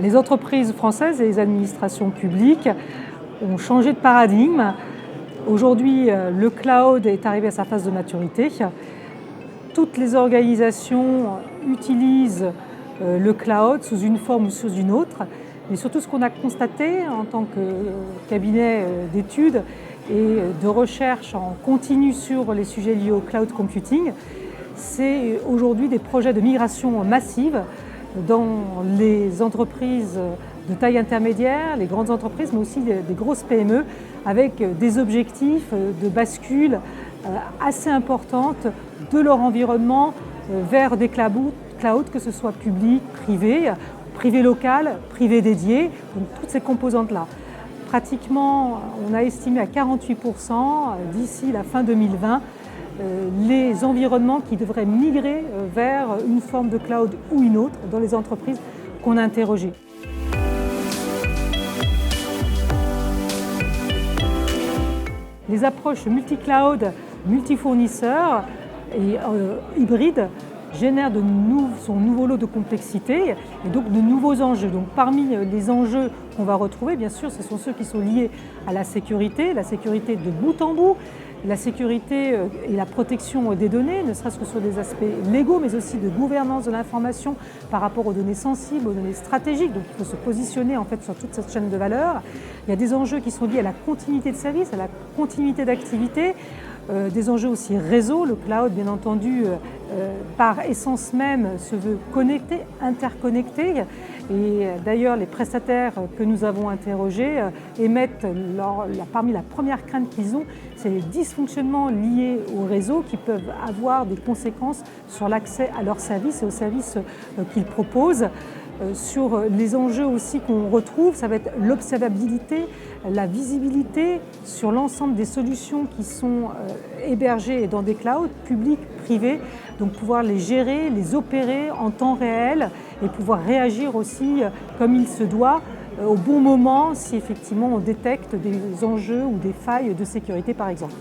Les entreprises françaises et les administrations publiques ont changé de paradigme. Aujourd'hui, le cloud est arrivé à sa phase de maturité. Toutes les organisations utilisent le cloud sous une forme ou sous une autre. Mais surtout, ce qu'on a constaté en tant que cabinet d'études et de recherche en continu sur les sujets liés au cloud computing, c'est aujourd'hui des projets de migration massive dans les entreprises de taille intermédiaire, les grandes entreprises, mais aussi des grosses PME, avec des objectifs de bascule assez importantes de leur environnement vers des clouds, que ce soit public, privé local, privé dédié, donc toutes ces composantes-là. Pratiquement, on a estimé à 48% d'ici la fin 2020 les environnements qui devraient migrer vers une forme de cloud ou une autre dans les entreprises qu'on a interrogées. Les approches multi-cloud, multi-fournisseurs et hybrides génèrent son nouveau lot de complexité et donc de nouveaux enjeux. Donc parmi les enjeux qu'on va retrouver, bien sûr, ce sont ceux qui sont liés à la sécurité de bout en bout, la sécurité et la protection des données, ne serait-ce que sur des aspects légaux, mais aussi de gouvernance de l'information par rapport aux données sensibles, aux données stratégiques. Donc il faut se positionner en fait sur toute cette chaîne de valeur. Il y a des enjeux qui sont liés à la continuité de service, à la continuité d'activité, des enjeux aussi réseau. Le cloud, bien entendu, par essence même, se veut connecté, interconnecté. Et d'ailleurs, les prestataires que nous avons interrogés émettent parmi la première crainte qu'ils ont, c'est les dysfonctionnements liés au réseau qui peuvent avoir des conséquences sur l'accès à leurs services et aux services qu'ils proposent. Sur les enjeux aussi qu'on retrouve, ça va être l'observabilité, la visibilité sur l'ensemble des solutions qui sont hébergées dans des clouds publics, privés, donc pouvoir les gérer, les opérer en temps réel et pouvoir réagir aussi comme il se doit au bon moment si effectivement on détecte des enjeux ou des failles de sécurité par exemple.